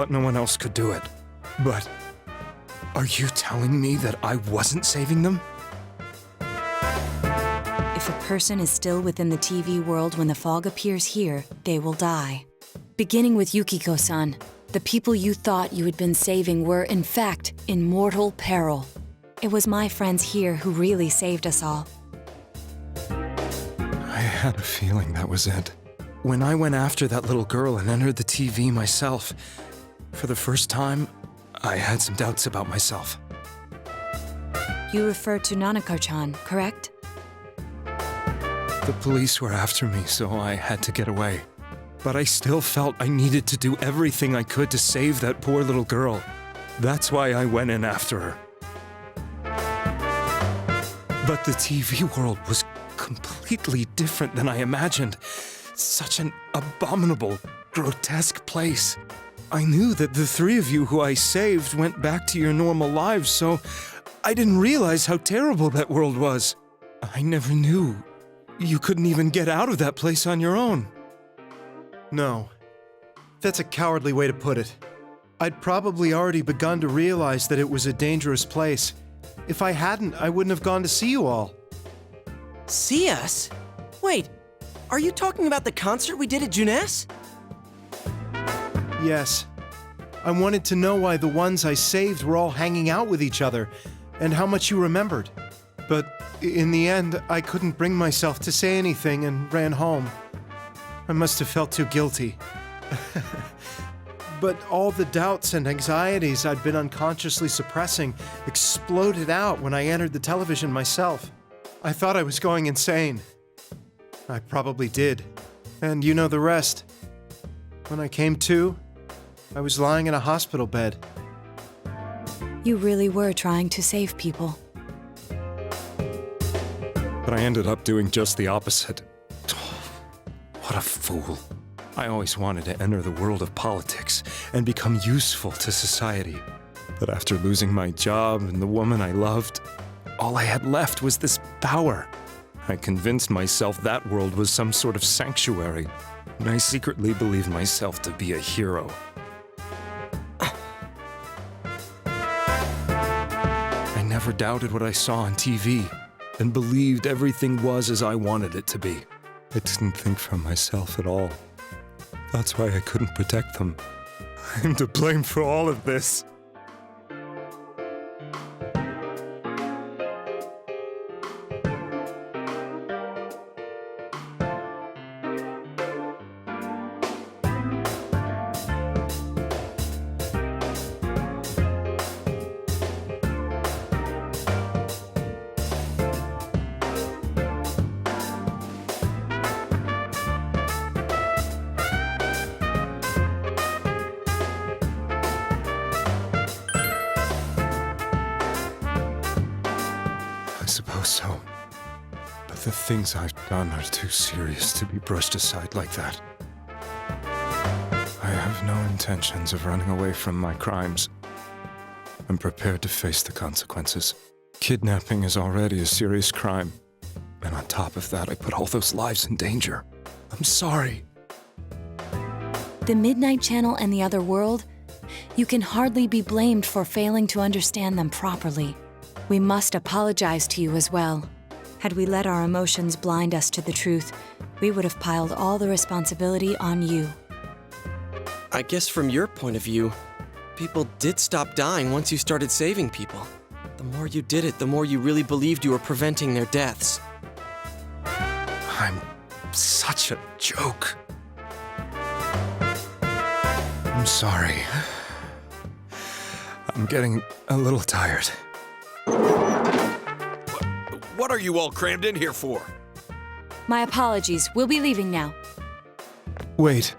but no one else could do it. But are you telling me that I wasn't saving them? If a person is still within the TV world when the fog appears here, they will die. Beginning with Yukiko-san, the people you thought you had been saving were, in fact, in mortal peril. It was my friends here who really saved us all. I had a feeling that was it. When I went after that little girl and entered the TV myself, for the first time, I had some doubts about myself. You refer to Nanako-chan, correct? The police were after me, so I had to get away. But I still felt I needed to do everything I could to save that poor little girl. That's why I went in after her. But the TV world was completely different than I imagined. Such an abominable, grotesque place. I knew that the three of you who I saved went back to your normal lives, so I didn't realize how terrible that world was. I never knew you couldn't even get out of that place on your own. No. That's a cowardly way to put it. I'd probably already begun to realize that it was a dangerous place. If I hadn't, I wouldn't have gone to see you all. See us? Wait, are you talking about the concert we did at Junes? Yes. I wanted to know why the ones I saved were all hanging out with each other, and how much you remembered. But in the end, I couldn't bring myself to say anything and ran home. I must have felt too guilty. But all the doubts and anxieties I'd been unconsciously suppressing exploded out when I entered the television myself. I thought I was going insane. I probably did. And you know the rest. When I came to, I was lying in a hospital bed. You really were trying to save people. But I ended up doing just the opposite. What a fool. I always wanted to enter the world of politics and become useful to society. But after losing my job and the woman I loved, all I had left was this power. I convinced myself that world was some sort of sanctuary, and I secretly believed myself to be a hero. I never doubted what I saw on TV, and believed everything was as I wanted it to be. I didn't think for myself at all. That's why I couldn't protect them. I'm to blame for all of this. I suppose so. But the things I've done are too serious to be brushed aside like that. I have no intentions of running away from my crimes. I'm prepared to face the consequences. Kidnapping is already a serious crime. And on top of that, I put all those lives in danger. I'm sorry. The Midnight Channel and the other world, you can hardly be blamed for failing to understand them properly. We must apologize to you as well. Had we let our emotions blind us to the truth, we would have piled all the responsibility on you. I guess from your point of view, people did stop dying once you started saving people. The more you did it, the more you really believed you were preventing their deaths. I'm such a joke. I'm sorry. I'm getting a little tired. What are you all crammed in here for? My apologies. We'll be leaving now. Wait.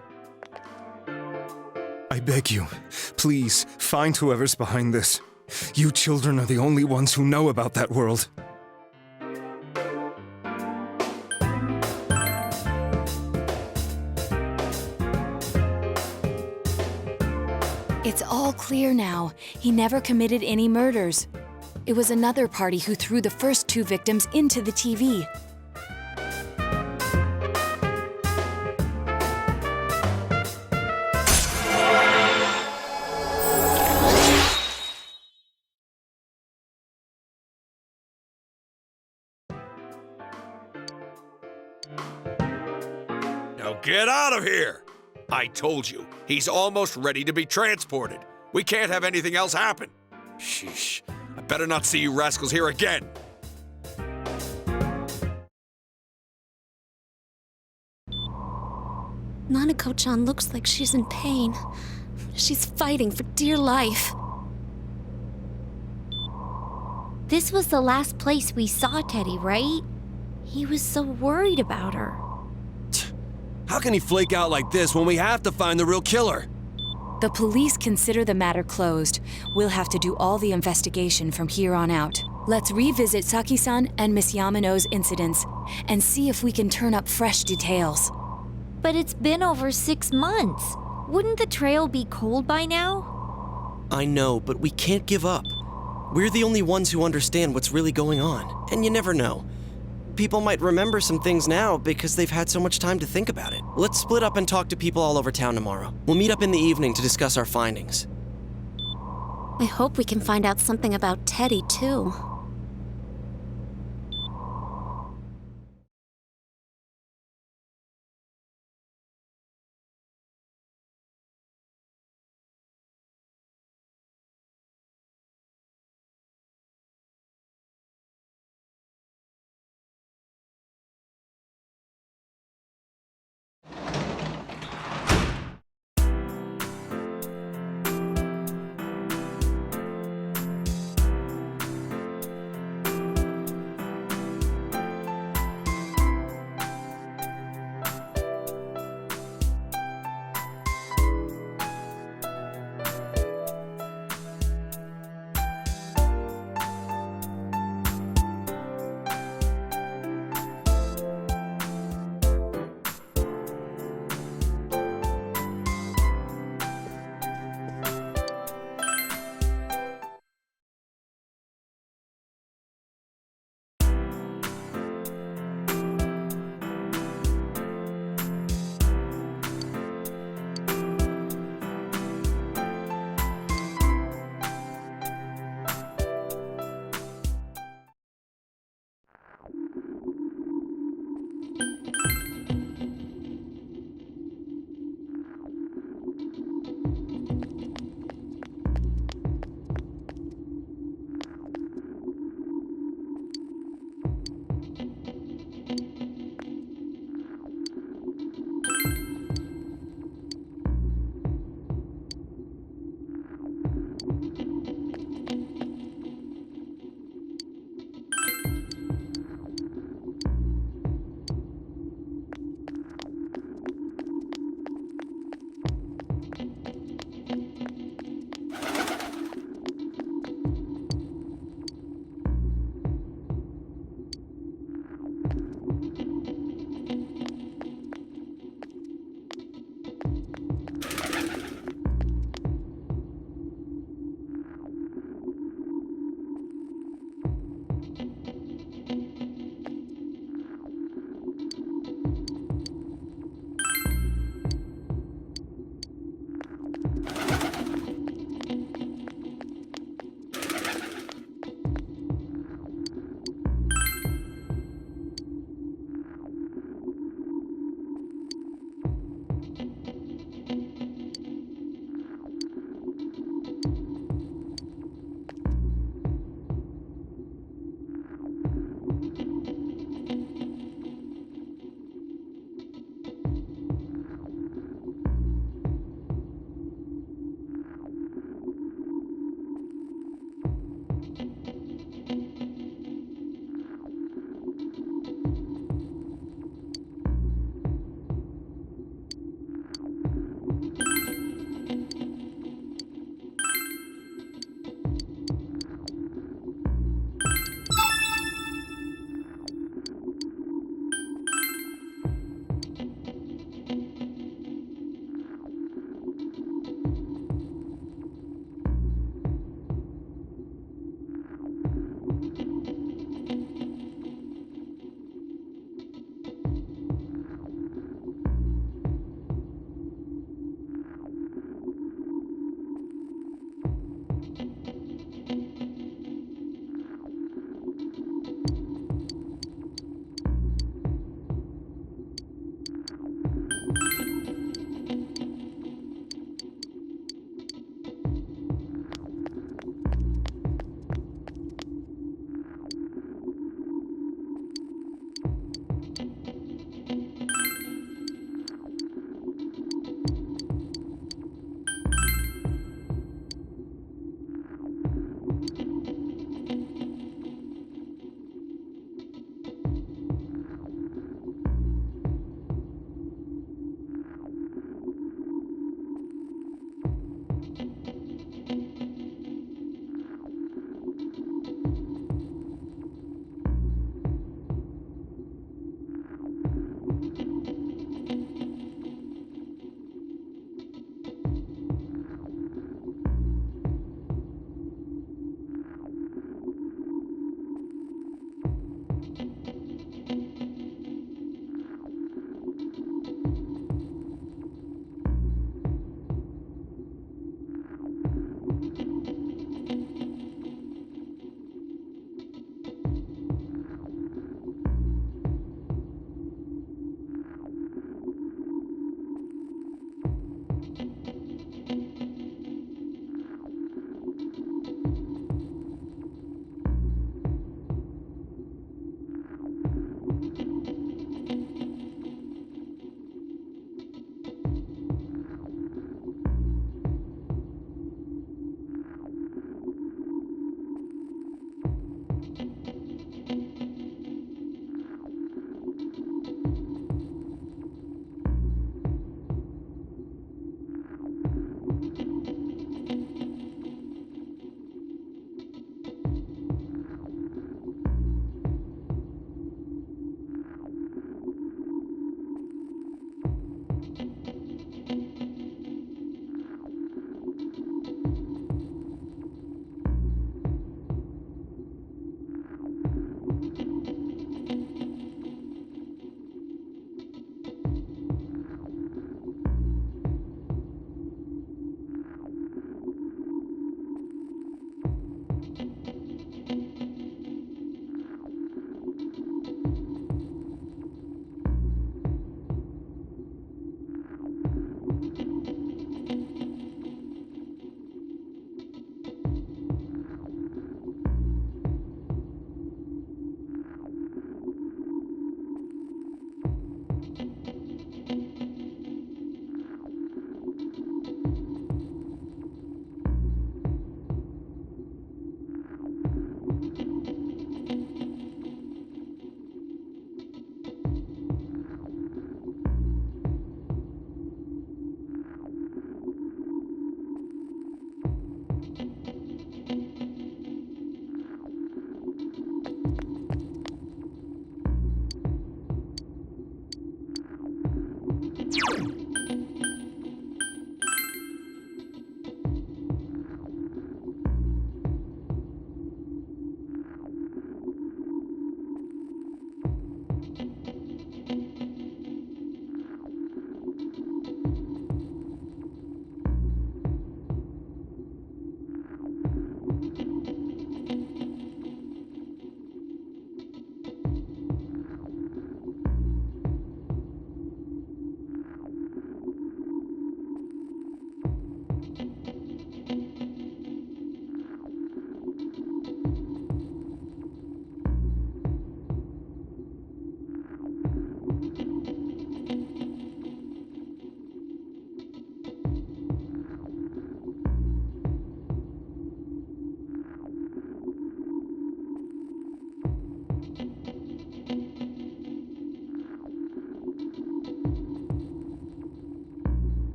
I beg you, please, find whoever's behind this. You children are the only ones who know about that world. It's all clear now. He never committed any murders. It was another party who threw the first two victims into the TV. Get out of here! I told you, he's almost ready to be transported. We can't have anything else happen. Sheesh. I better not see you rascals here again. Nanako-chan looks like she's in pain. She's fighting for dear life. This was the last place we saw Teddy, right? He was so worried about her. How can he flake out like this when we have to find the real killer? The police consider the matter closed. We'll have to do all the investigation from here on out. Let's revisit Saki-san and Miss Yamano's incidents and see if we can turn up fresh details. But it's been over 6 months. Wouldn't the trail be cold by now? I know, but we can't give up. We're the only ones who understand what's really going on, and you never know. People might remember some things now because they've had so much time to think about it. Let's split up and talk to people all over town tomorrow. We'll meet up in the evening to discuss our findings. I hope we can find out something about Teddy, too.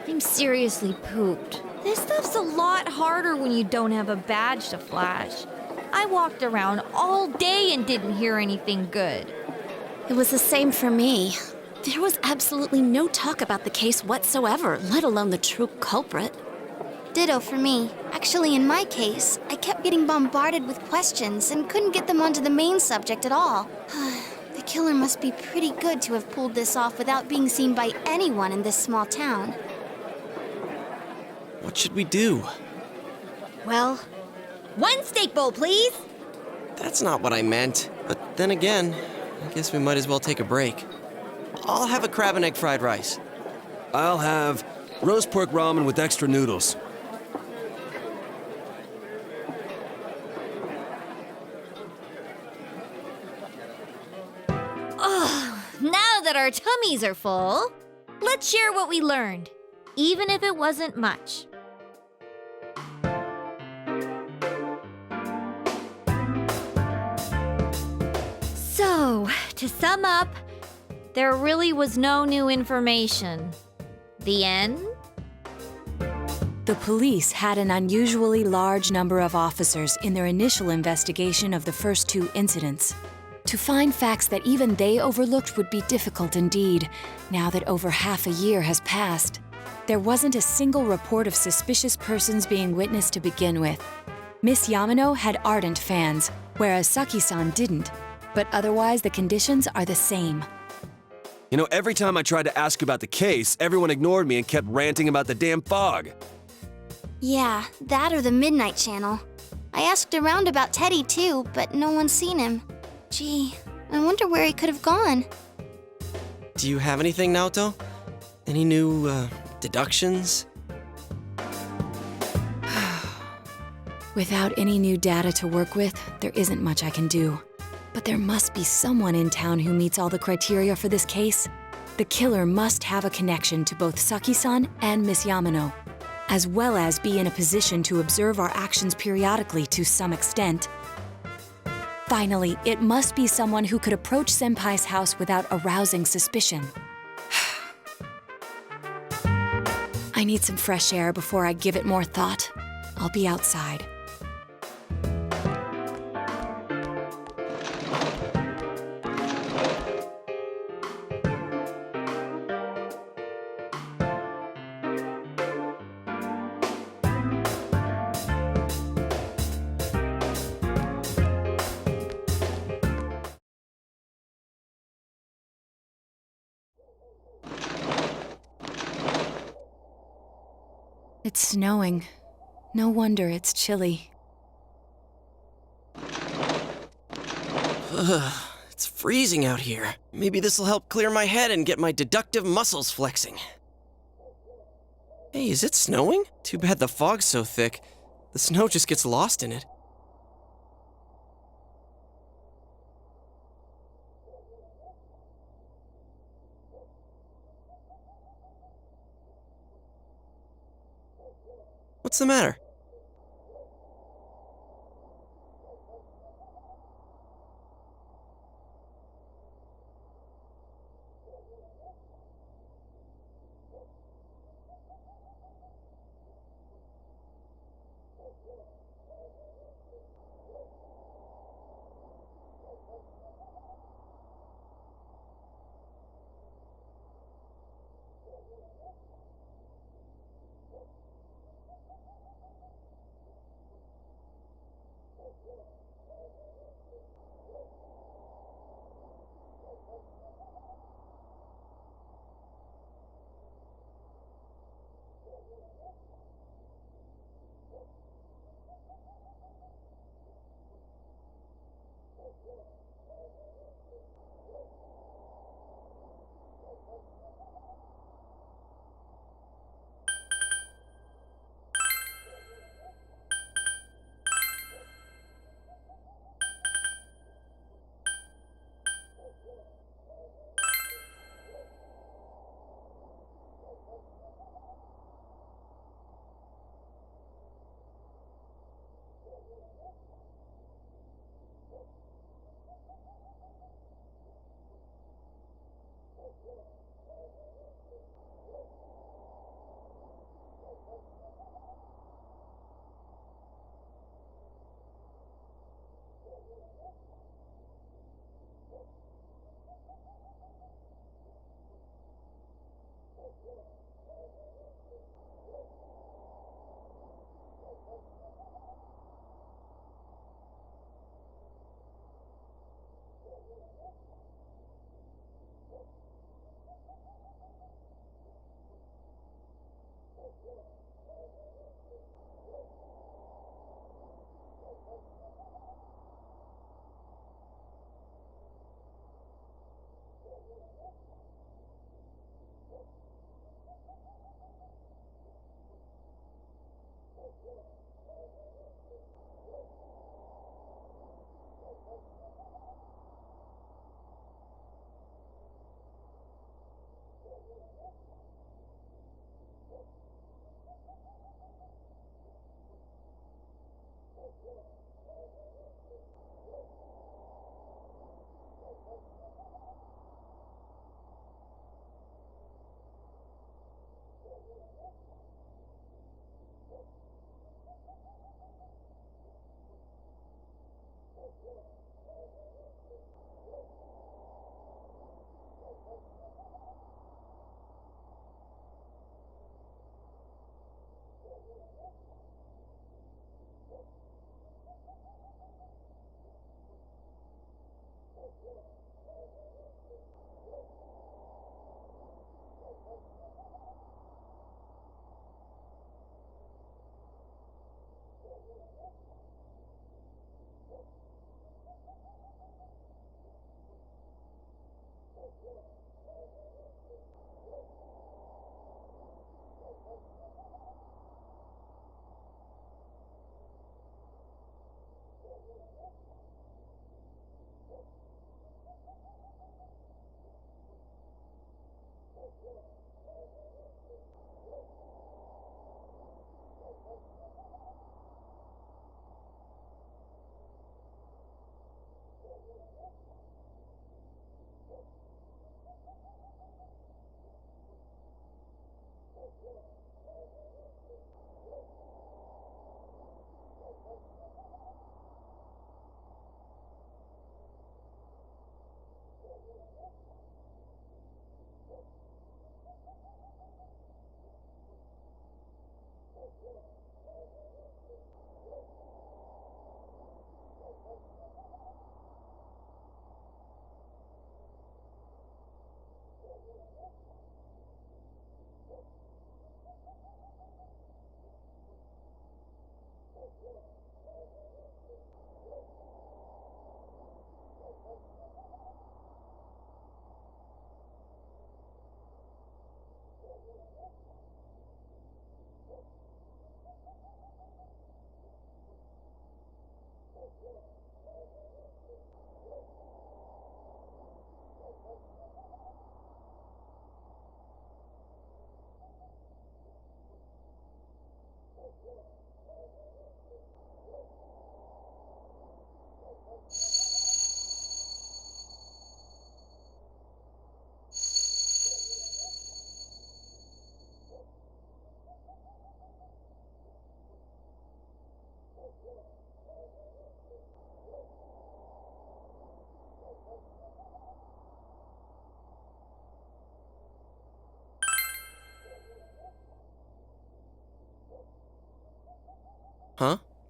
I'm seriously pooped. This stuff's a lot harder when you don't have a badge to flash. I walked around all day and didn't hear anything good. It was the same for me. There was absolutely no talk about the case whatsoever, let alone the true culprit. Ditto for me. Actually, in my case, I kept getting bombarded with questions and couldn't get them onto the main subject at all. The killer must be pretty good to have pulled this off without being seen by anyone in this small town. What should we do? Well, one steak bowl, please. That's not what I meant. But then again, I guess we might as well take a break. I'll have a crab and egg fried rice. I'll have roast pork ramen with extra noodles. Now that our tummies are full, let's share what we learned, even if it wasn't much. So, to sum up, there really was no new information. The end? The police had an unusually large number of officers in their initial investigation of the first two incidents. To find facts that even they overlooked would be difficult indeed, now that over half a year has passed. There wasn't a single report of suspicious persons being witnessed to begin with. Miss Yamano had ardent fans, whereas Saki-san didn't. But otherwise, the conditions are the same. You know, every time I tried to ask about the case, everyone ignored me and kept ranting about the damn fog. Yeah, that or the Midnight Channel. I asked around about Teddy too, but no one's seen him. Gee, I wonder where he could have gone. Do you have anything, Naoto? Any new, deductions? Without any new data to work with, there isn't much I can do. But there must be someone in town who meets all the criteria for this case. The killer must have a connection to both Saki-san and Miss Yamano, as well as be in a position to observe our actions periodically to some extent. Finally, it must be someone who could approach Senpai's house without arousing suspicion. I need some fresh air before I give it more thought. I'll be outside. It's snowing. No wonder it's chilly. It's freezing out here. Maybe this'll help clear my head and get my deductive muscles flexing. Hey, is it snowing? Too bad the fog's so thick. The snow just gets lost in it. What's the matter?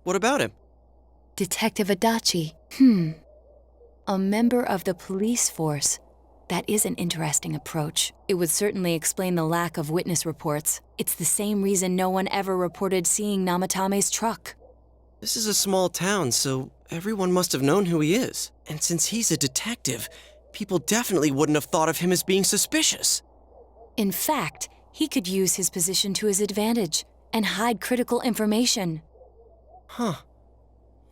What about him? Detective Adachi. A member of the police force. That is an interesting approach. It would certainly explain the lack of witness reports. It's the same reason no one ever reported seeing Namatame's truck. This is a small town, so everyone must have known who he is. And since he's a detective, people definitely wouldn't have thought of him as being suspicious. In fact, he could use his position to his advantage and hide critical information. Huh.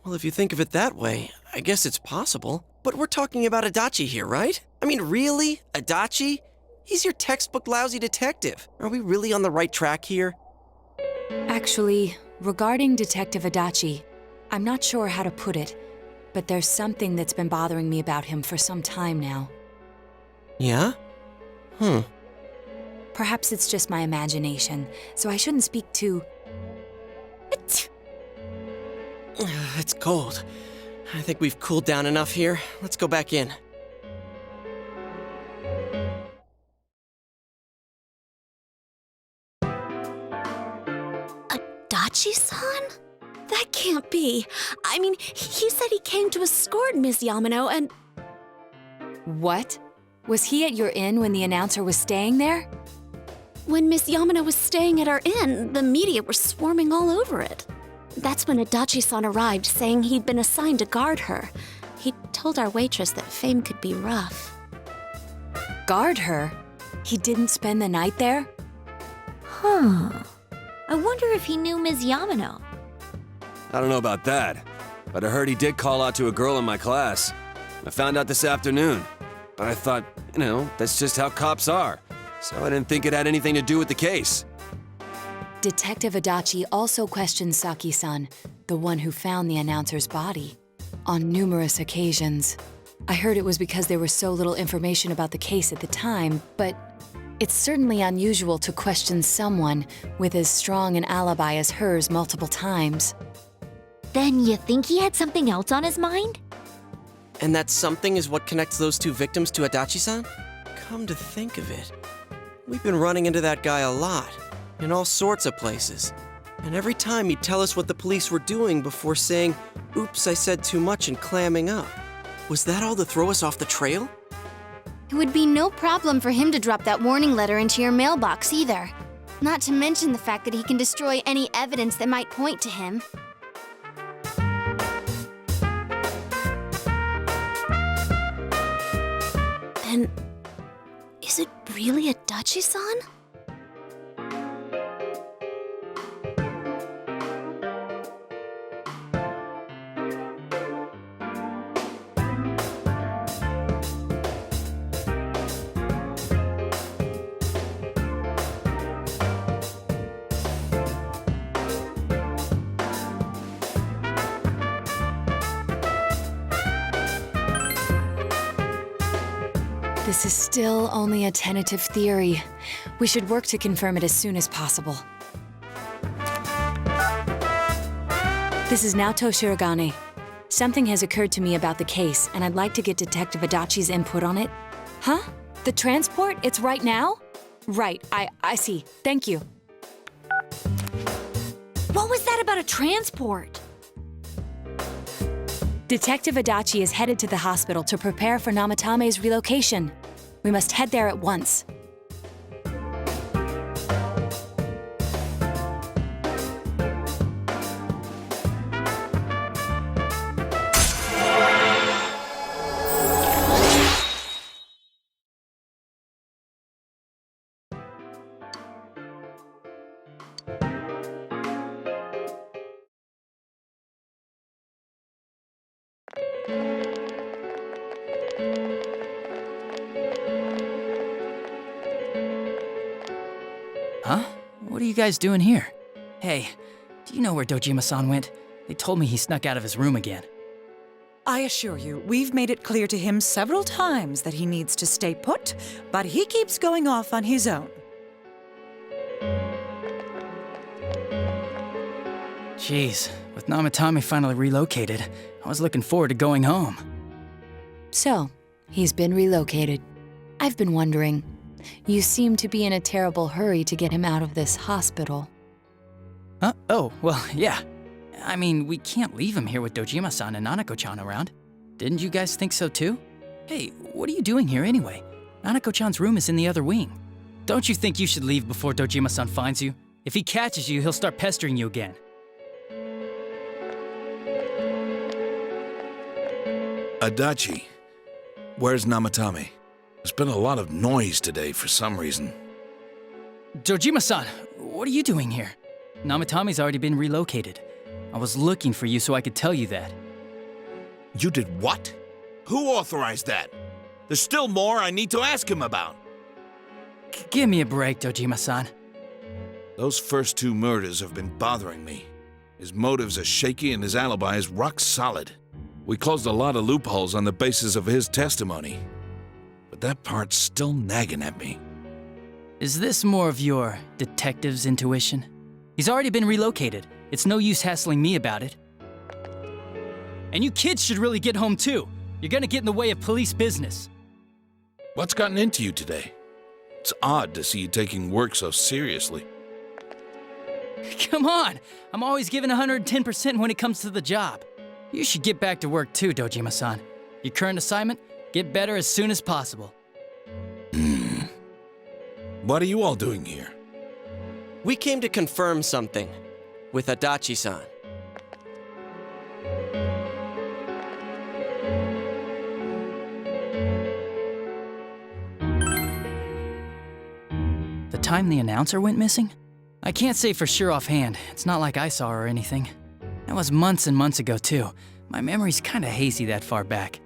Well, if you think of it that way, I guess it's possible. But we're talking about Adachi here, right? I mean, really? Adachi? He's your textbook lousy detective. Are we really on the right track here? Actually, regarding Detective Adachi, I'm not sure how to put it, but there's something that's been bothering me about him for some time now. Yeah? Perhaps it's just my imagination, so I shouldn't speak too... It's cold. I think we've cooled down enough here. Let's go back in. Adachi-san? That can't be. I mean, he said he came to escort Miss Yamano and... What? Was he at your inn when the announcer was staying there? When Miss Yamano was staying at our inn, the media were swarming all over it. That's when Adachi-san arrived, saying he'd been assigned to guard her. He told our waitress that fame could be rough. Guard her? He didn't spend the night there? Huh. I wonder if he knew Ms. Yamano. I don't know about that, but I heard he did call out to a girl in my class. I found out this afternoon, but I thought, that's just how cops are. So I didn't think it had anything to do with the case. Detective Adachi also questioned Saki-san, the one who found the announcer's body, on numerous occasions. I heard it was because there was so little information about the case at the time, but it's certainly unusual to question someone with as strong an alibi as hers multiple times. Then you think he had something else on his mind? And that something is what connects those two victims to Adachi-san? Come to think of it, we've been running into that guy a lot, in all sorts of places. And every time he'd tell us what the police were doing before saying, "Oops, I said too much," and clamming up. Was that all to throw us off the trail? It would be no problem for him to drop that warning letter into your mailbox either. Not to mention the fact that he can destroy any evidence that might point to him. Then, is it really Adachi-san? This is still only a tentative theory. We should work to confirm it as soon as possible. This is Naoto Shirogane. Something has occurred to me about the case, and I'd like to get Detective Adachi's input on it. Huh? The transport? It's right now? Right, I see. Thank you. What was that about a transport? Detective Adachi is headed to the hospital to prepare for Namatame's relocation. We must head there at once. Huh? What are you guys doing here? Hey, do you know where Dojima-san went? They told me he snuck out of his room again. I assure you, we've made it clear to him several times that he needs to stay put, but he keeps going off on his own. Jeez, with Namatame finally relocated, I was looking forward to going home. So, he's been relocated. I've been wondering. You seem to be in a terrible hurry to get him out of this hospital. Huh? Oh, well, yeah. I mean, we can't leave him here with Dojima-san and Nanako-chan around. Didn't you guys think so too? Hey, what are you doing here anyway? Nanako-chan's room is in the other wing. Don't you think you should leave before Dojima-san finds you? If he catches you, he'll start pestering you again. Adachi, where's Namatame? There's been a lot of noise today for some reason. Dojima-san, what are you doing here? Namatame's already been relocated. I was looking for you so I could tell you that. You did what? Who authorized that? There's still more I need to ask him about. Give me a break, Dojima-san. Those first 2 murders have been bothering me. His motives are shaky and his alibi is rock solid. We closed a lot of loopholes on the basis of his testimony. But that part's still nagging at me. Is this more of your detective's intuition? He's already been relocated. It's no use hassling me about it. And you kids should really get home too. You're gonna get in the way of police business. What's gotten into you today? It's odd to see you taking work so seriously. Come on! I'm always giving 110% when it comes to the job. You should get back to work too, Dojima-san. Your current assignment? Get better as soon as possible. What are you all doing here? We came to confirm something with Adachi-san. The time the announcer went missing? I can't say for sure offhand. It's not like I saw her or anything. That was months and months ago, too. My memory's kinda hazy that far back.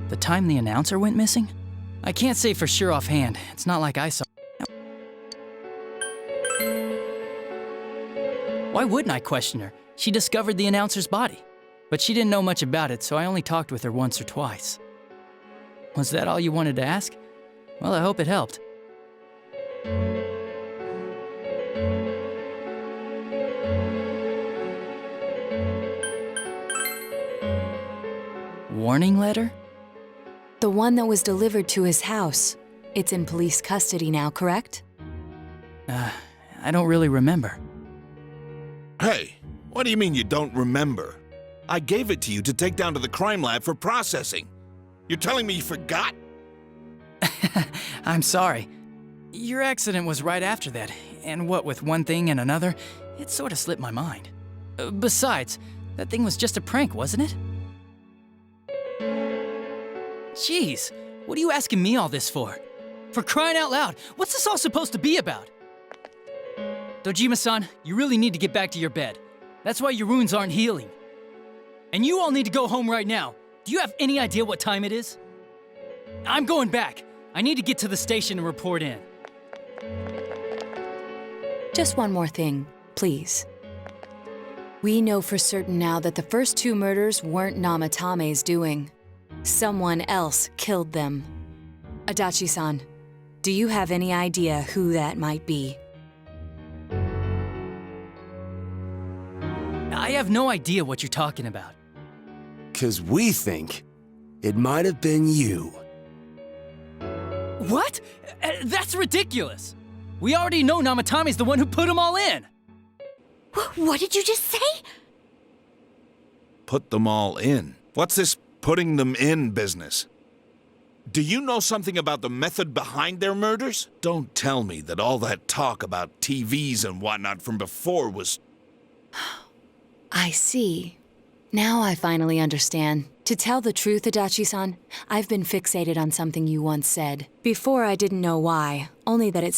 The time the announcer went missing? I can't say for sure offhand. It's not like I saw. Why wouldn't I question her? She discovered the announcer's body. But she didn't know much about it, so I only talked with her once or twice. Was that all you wanted to ask? Well, I hope it helped. Warning letter? The one that was delivered to his house. It's in police custody now, correct? I don't really remember. Hey, what do you mean you don't remember? I gave it to you to take down to the crime lab for processing. You're telling me you forgot? I'm sorry. Your accident was right after that, and what with one thing and another, it sort of slipped my mind. Besides, that thing was just a prank, wasn't it? Jeez, what are you asking me all this for? For crying out loud, what's this all supposed to be about? Dojima-san, you really need to get back to your bed. That's why your wounds aren't healing. And you all need to go home right now. Do you have any idea what time it is? I'm going back. I need to get to the station and report in. Just one more thing, please. We know for certain now that the first 2 murders weren't Namatame's doing. Someone else killed them. Adachi-san, do you have any idea who that might be? I have no idea what you're talking about. 'Cause we think it might have been you. What? That's ridiculous! We already know Namatame's the one who put them all in! What did you just say? Put them all in. What's this putting them in business? Do you know something about the method behind their murders? Don't tell me that all that talk about TVs and whatnot from before was... I see. Now I finally understand. To tell the truth, Adachi-san, I've been fixated on something you once said. Before I didn't know why, only that it